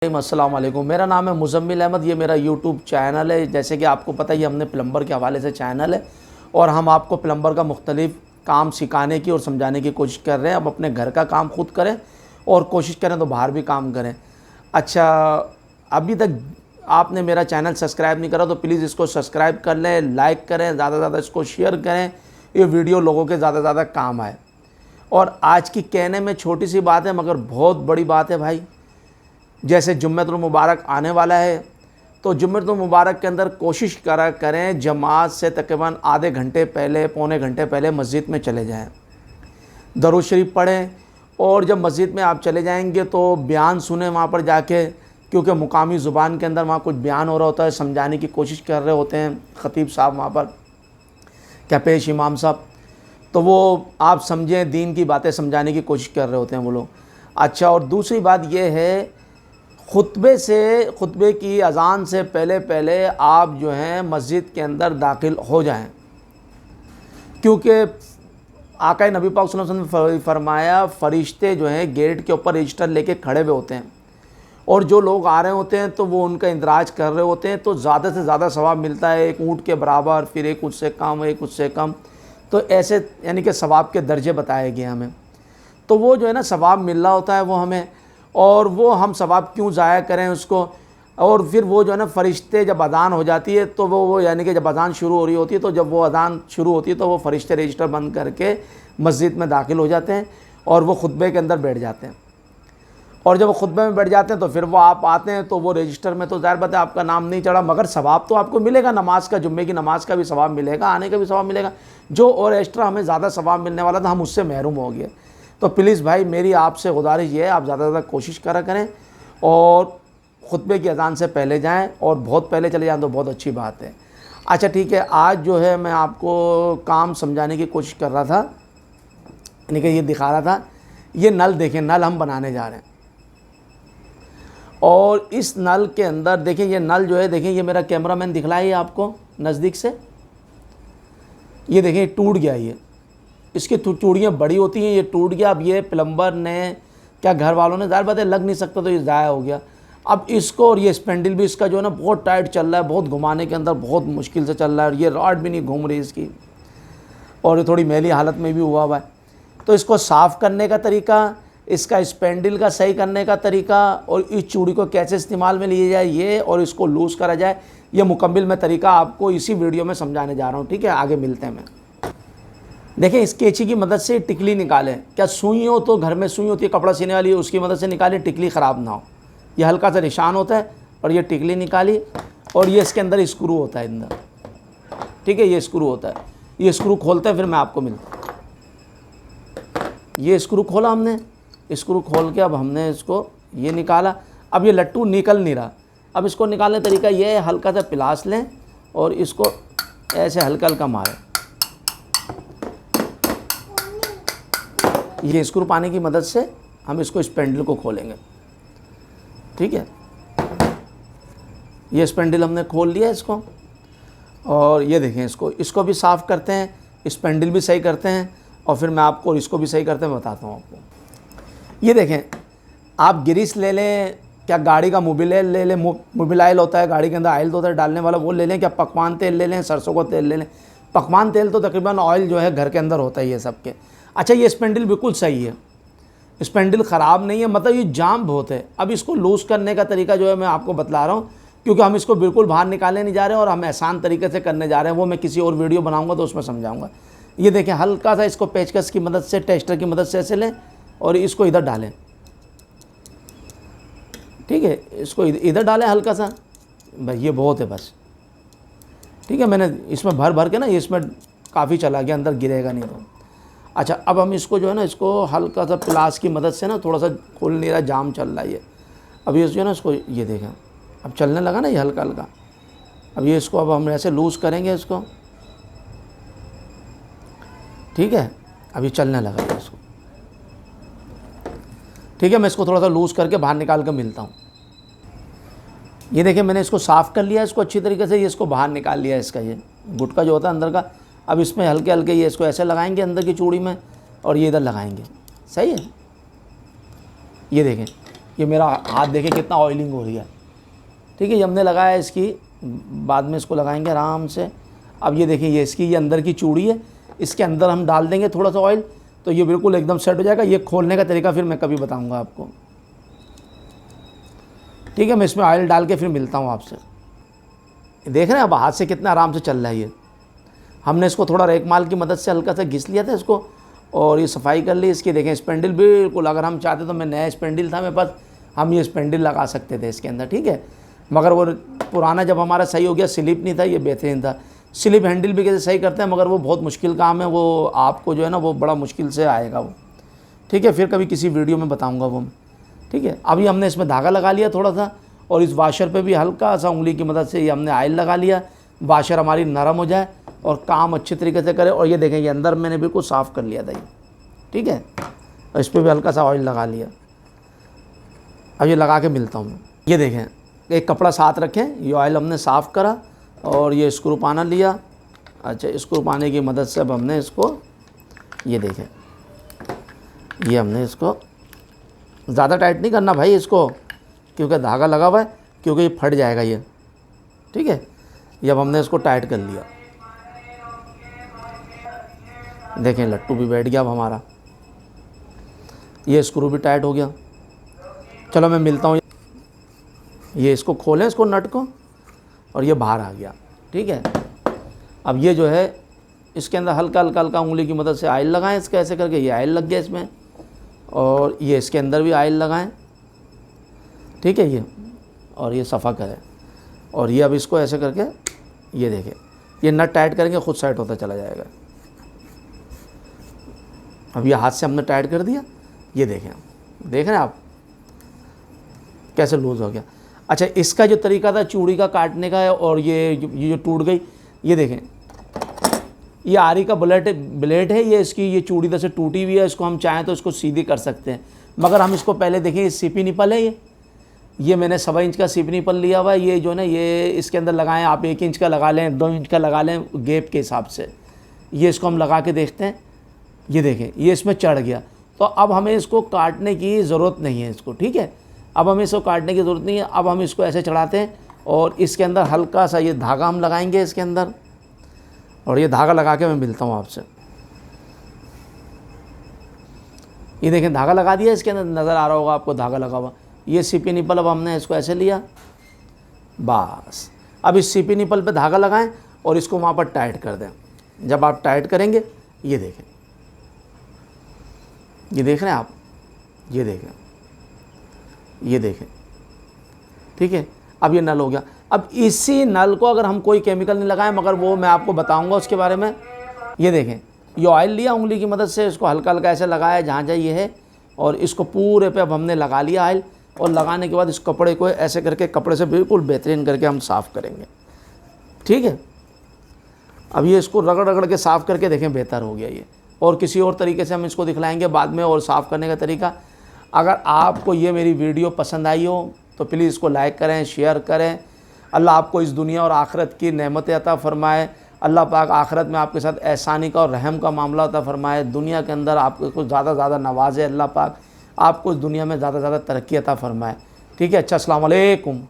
अस्सलाम वालेकुम। मेरा नाम है मुज़म्मिल अहमद। ये मेरा यूट्यूब चैनल है। जैसे कि आपको पता ही हमने प्लम्बर के हवाले से चैनल है और हम आपको प्लम्बर का मुख्तलिफ काम सिखाने की और समझाने की कोशिश कर रहे हैं। अब अपने घर का काम खुद करें और कोशिश करें तो बाहर भी काम करें। अच्छा, अभी तक आपने मेरा चैनल सब्सक्राइब नहीं करा तो प्लीज़ इसको सब्सक्राइब कर लें, लाइक करें, ज़्यादा से ज़्यादा इसको शेयर करें, ये वीडियो लोगों के ज़्यादा से ज़्यादा काम आए। और आज की कहने में छोटी सी बात है मगर बहुत बड़ी बात है भाई। जैसे जुम्मतुल मुबारक आने वाला है तो जुम्मतुल मुबारक के अंदर कोशिश करें जमात से तकरीबन आधे घंटे पहले, पौने घंटे पहले मस्जिद में चले जाएं, दरूद शरीफ पढ़ें। और जब मस्जिद में आप चले जाएंगे तो बयान सुने वहाँ पर जाके, क्योंकि मुकामी ज़ुबान के अंदर वहाँ कुछ बयान हो रहा होता है, समझाने की कोशिश कर रहे होते हैं ख़तीब साहब वहाँ पर, क्या पेश इमाम साहब, तो वो आप समझें दीन की बातें समझाने की कोशिश कर रहे होते हैं वो लोग। अच्छा, और दूसरी बात ये है खुतबे की अज़ान से पहले पहले आप जो हैं मस्जिद के अंदर दाखिल हो जाएं, क्योंकि आका नबी पाक सल्लल्लाहु अलैहि वसल्लम ने फरमाया फ़रिश्ते जो हैं गेट के ऊपर रजिस्टर लेके खड़े हुए होते हैं और जो लोग आ रहे होते हैं तो वो उनका इंदराज कर रहे होते हैं, तो ज़्यादा से ज़्यादा सवाब मिलता है, एक ऊँट के बराबर, फिर एक उससे कम, एक उससे कम, तो ऐसे यानी कि सवाब के दर्जे बताए गए हमें। तो वो जो है ना सवाब मिल रहा होता है वो हमें, और वो हम सवाब क्यों ज़ाया करें उसको। और फिर वो जो है ना फ़रिश्ते जब अज़ान हो जाती है तो वो यानी कि जब अज़ान शुरू हो रही होती है तो जब वो अज़ान शुरू होती है तो वो फ़रिश्ते रजिस्टर बंद करके मस्जिद में दाखिल हो जाते हैं और वो खुतबे के अंदर बैठ जाते हैं। और जब वो खुतबे में बैठ जाते हैं तो फिर वो आप आते हैं तो वो रजिस्टर में तो ज़ाहिर बात है आपका नाम नहीं चढ़ा, मगर सवाब तो आपको मिलेगा, नमाज का, जुम्मे की नमाज का भी सवाब मिलेगा, आने का भी सवाब मिलेगा। जो और एक्स्ट्रा हमें ज़्यादा सवाब मिलने वाला था हम उससे महरूम हो गए। तो प्लीज़ भाई मेरी आपसे गुजारिश ये है, आप ज़्यादा से ज़्यादा कोशिश करें और खुतबे की अज़ान से पहले जाएं, और बहुत पहले चले जाएं तो बहुत अच्छी बात है। अच्छा ठीक है, आज जो है मैं आपको काम समझाने की कोशिश कर रहा था, यानी कि ये दिखा रहा था, ये नल देखें, नल हम बनाने जा रहे हैं। और इस नल के अंदर देखें, ये नल जो है, देखें ये मेरा कैमरामैन दिखलाइए आपको नज़दीक से, ये देखें टूट गया, ये इसकी चूड़ियाँ बड़ी होती हैं, ये टूट गया। अब ये प्लम्बर ने क्या घर वालों ने, ज़ाहिर बात है लग नहीं सकता तो ये ज़ाया हो गया। अब इसको, और ये स्पेंडल भी इसका जो है ना बहुत टाइट चल रहा है, बहुत घुमाने के अंदर बहुत मुश्किल से चल रहा है, और ये रॉड भी नहीं घूम रही इसकी, और ये थोड़ी मैली हालत में भी हुआ है। तो इसको साफ़ करने का तरीका, इसका स्पेंडल का सही करने का तरीका, और इस चूड़ी को कैसे इस्तेमाल में लिए जाए ये, और इसको लूज़ करा जाए, ये मुकम्मल मैं तरीका आपको इसी वीडियो में समझाने जा रहा हूँ। ठीक है, आगे मिलते हैं। मैं देखें इस कैंची की मदद से टिकली निकालें, क्या सुई हो तो घर में सुई होती है कपड़ा सीने वाली, उसकी मदद से निकालें, टिकली ख़राब ना हो। ये हल्का सा निशान होता है और ये टिकली निकाली, और ये इसके अंदर स्क्रू होता है अंदर, ठीक है, ये स्क्रू होता है, ये स्क्रू खोलते हैं फिर मैं आपको मिलता हूँ। ये स्क्रू खोला हमने, स्क्रू खोल के अब हमने इसको ये निकाला। अब ये लट्टू निकल नहीं रहा, अब इसको निकालने तरीका ये है, हल्का सा पिलास लें और इसको ऐसे हल्का हल्का मारें, ये स्क्रू पाने की मदद से हम इसको स्पेंडल को खोलेंगे। ठीक है, ये स्पेंडल हमने खोल लिया इसको, और ये देखें इसको भी साफ़ करते हैं, स्पेंडल भी सही करते हैं, और फिर मैं आपको इसको भी सही करते हैं बताता हूँ आपको। ये देखें, आप ग्रीस ले लें, क्या गाड़ी का मोबिल ले लें, मोबिल आयल होता है गाड़ी के अंदर, आयल होता है डालने वाला, वो ले लें, क्या पकवान तेल ले लें, सरसों का तेल ले लें। पकवान तेल तो तकरीबन ऑयल जो है घर के अंदर होता ही है सबके। अच्छा, ये स्पेंडल बिल्कुल सही है, स्पेंडल ख़राब नहीं है, मतलब ये जाम बहुत है। अब इसको लूज़ करने का तरीका जो है मैं आपको बतला रहा हूँ, क्योंकि हम इसको बिल्कुल बाहर निकालने नहीं जा रहे हैं और हम आसान तरीके से करने जा रहे हैं, वो मैं किसी और वीडियो बनाऊँगा तो उसमें समझाऊँगा। ये देखें, हल्का सा इसको पेचकस की मदद से, टेस्टर की मदद से ऐसे लें और इसको इधर डालें। ठीक है, इसको इधर डालें हल्का सा, भाई ये बहुत है बस। ठीक है, मैंने इसमें भर के ना, इसमें काफ़ी चला गया, अंदर गिरेगा नहीं तो। अच्छा, अब हम इसको जो है ना, इसको हल्का सा प्लास की मदद से ना, थोड़ा सा खोल नहीं रहा, जाम चल रहा है ये। अब ये जो है ना इसको, ये देखें अब चलने लगा ना ये हल्का हल्का। अब ये इसको अब हम ऐसे लूज़ करेंगे इसको, ठीक है, अब ये चलने लगा है इसको। ठीक है, मैं इसको थोड़ा सा लूज़ करके बाहर निकाल कर मिलता हूँ। ये देखिए मैंने इसको साफ़ कर लिया इसको अच्छी तरीके से, ये इसको बाहर निकाल लिया इसका, ये गुटका जो होता है अंदर का। अब इसमें हल्के हल्के ये इसको ऐसे लगाएंगे अंदर की चूड़ी में, और ये इधर लगाएंगे, सही है। ये देखें, ये मेरा हाथ देखे कितना ऑयलिंग हो रही है। ठीक है, ये हमने लगाया इसकी, बाद में इसको लगाएंगे आराम से। अब ये देखिए, ये इसकी ये अंदर की चूड़ी है, इसके अंदर हम डाल देंगे थोड़ा सा ऑयल, तो ये बिल्कुल एकदम सेट हो जाएगा। ये खोलने का तरीका फिर मैं कभी बताऊंगा आपको। ठीक है, मैं इसमें ऑयल डाल के फिर मिलता हूँ आपसे। देख रहे हैं अब हाथ से कितना आराम से चल रहा है ये। हमने इसको थोड़ा रेकमाल की मदद से हल्का सा घिस लिया था इसको, और ये सफाई कर ली इसकी। देखें स्पेंडल बिल्कुल, अगर हम चाहते तो मैं नया स्पेंडल था मेरे पास, हम ये स्पेंडल लगा सकते थे इसके अंदर। ठीक है, मगर वो पुराना जब हमारा सही हो गया, स्लिप नहीं था, ये बेहतरीन था। स्लिप हैंडल भी कैसे सही करते हैं, मगर वो बहुत मुश्किल काम है, वो आपको जो है ना वो बड़ा मुश्किल से आएगा वो। ठीक है, फिर कभी किसी वीडियो में बताऊंगा वो। ठीक है, अभी हमने इसमें धागा लगा लिया थोड़ा सा, और इस वाशर पे भी हल्का सा उंगली की मदद से ये हमने ऑयल लगा लिया, वाशर हमारी नरम हो जाए और काम अच्छे तरीके से करे। और ये देखें, ये अंदर मैंने बिल्कुल साफ़ कर लिया था ये। ठीक है, और इस पर भी हल्का सा ऑयल लगा लिया। अब ये लगा के मिलता हूँ। ये देखें, एक कपड़ा साथ रखें, ये ऑयल हमने साफ़ करा और ये स्क्रू पाना लिया। अच्छा, स्क्रू पाने की मदद से अब हमने इसको, ये देखें, ये हमने इसको ज़्यादा टाइट नहीं करना भाई इसको, क्योंकि धागा लगा हुआ है, क्योंकि ये फट जाएगा ये। ठीक है, ये अब हमने इसको टाइट कर लिया। देखें, लट्टू भी बैठ गया अब हमारा, ये स्क्रू भी टाइट हो गया। चलो मैं मिलता हूँ। ये इसको खोलें, इसको नट को, और ये बाहर आ गया। ठीक है, अब ये जो है इसके अंदर हल्का हल्का हल्का उंगली की मदद से ऑयल लगाएं इसका, ऐसे करके ये ऑयल लग गया इसमें, और ये इसके अंदर भी ऑयल लगाएं। ठीक है, ये और ये सफ़ा करें, और ये अब इसको ऐसे करके, ये देखें, ये नट टाइट करेंगे खुद साइड होता चला जाएगा। अब ये हाथ से हमने टाइट कर दिया, ये देखें, देख रहे हैं आप कैसे लूज़ हो गया। अच्छा, इसका जो तरीका था चूड़ी का काटने का है, और ये जो टूट गई, ये देखें, ये आरी का ब्लेड है, ये इसकी ये चूड़ी से टूटी हुई है। इसको हम चाहें तो इसको सीधी कर सकते हैं, मगर हम इसको पहले देखें, ये सीपी निपल है, ये मैंने 1.25 इंच का सीपी निपल लिया हुआ है। ये जो है ना, ये इसके अंदर लगाएं, आप 1 इंच का लगा लें, 2 इंच का लगा लें, गैप के हिसाब से। ये इसको हम लगा के देखते हैं। ये देखें, ये इसमें चढ़ गया, तो अब हमें इसको काटने की ज़रूरत नहीं है इसको। ठीक है, अब हमें इसको काटने की ज़रूरत नहीं है। अब हम इसको ऐसे चढ़ाते हैं, और इसके अंदर हल्का सा ये धागा हम लगाएंगे इसके अंदर, और ये धागा लगा के मैं मिलता हूँ आपसे। ये देखें, धागा लगा दिया इसके अंदर, नज़र आ रहा होगा आपको धागा लगा हुआ। ये सीपी निपल अब हमने इसको ऐसे लिया, बस। अब इस सीपी निपल पे धागा लगाएं और इसको वहाँ पर टाइट कर दें। जब आप टाइट करेंगे, ये देखें, ये देख रहे हैं आप, ये देखें, ये देखें। ठीक है, अब ये नल हो गया। अब इसी नल को अगर हम कोई केमिकल नहीं लगाएं, मगर वो मैं आपको बताऊंगा उसके बारे में। ये देखें, ये ऑयल लिया उंगली की मदद से, इसको हल्का हल्का ऐसे लगाया जहाँ जहाँ ये है, और इसको पूरे पे अब हमने लगा लिया ऑयल। और लगाने के बाद इस कपड़े को ऐसे करके, कपड़े से बिल्कुल बेहतरीन करके हम साफ़ करेंगे। ठीक है, अब ये इसको रगड़ रगड़ के साफ़ करके देखें, बेहतर हो गया ये। और किसी और तरीके से हम इसको दिखलाएंगे बाद में, और साफ़ करने का तरीका। अगर आपको ये मेरी वीडियो पसंद आई हो तो प्लीज़ इसको लाइक करें, शेयर करें। अल्लाह आपको इस दुनिया और आखिरत की नेमतें अता फ़रमाए। अल्लाह पाक आखिरत में आपके साथ एहसानी का और रहम का मामला अता फ़रमाए। दुनिया के अंदर आपको कुछ ज़्यादा नवाजे। अल्लाह पाक आपको इस दुनिया में ज़्यादा तरक्की अता फ़रमाए। ठीक है, अच्छा, अस्सलाम वालेकुम।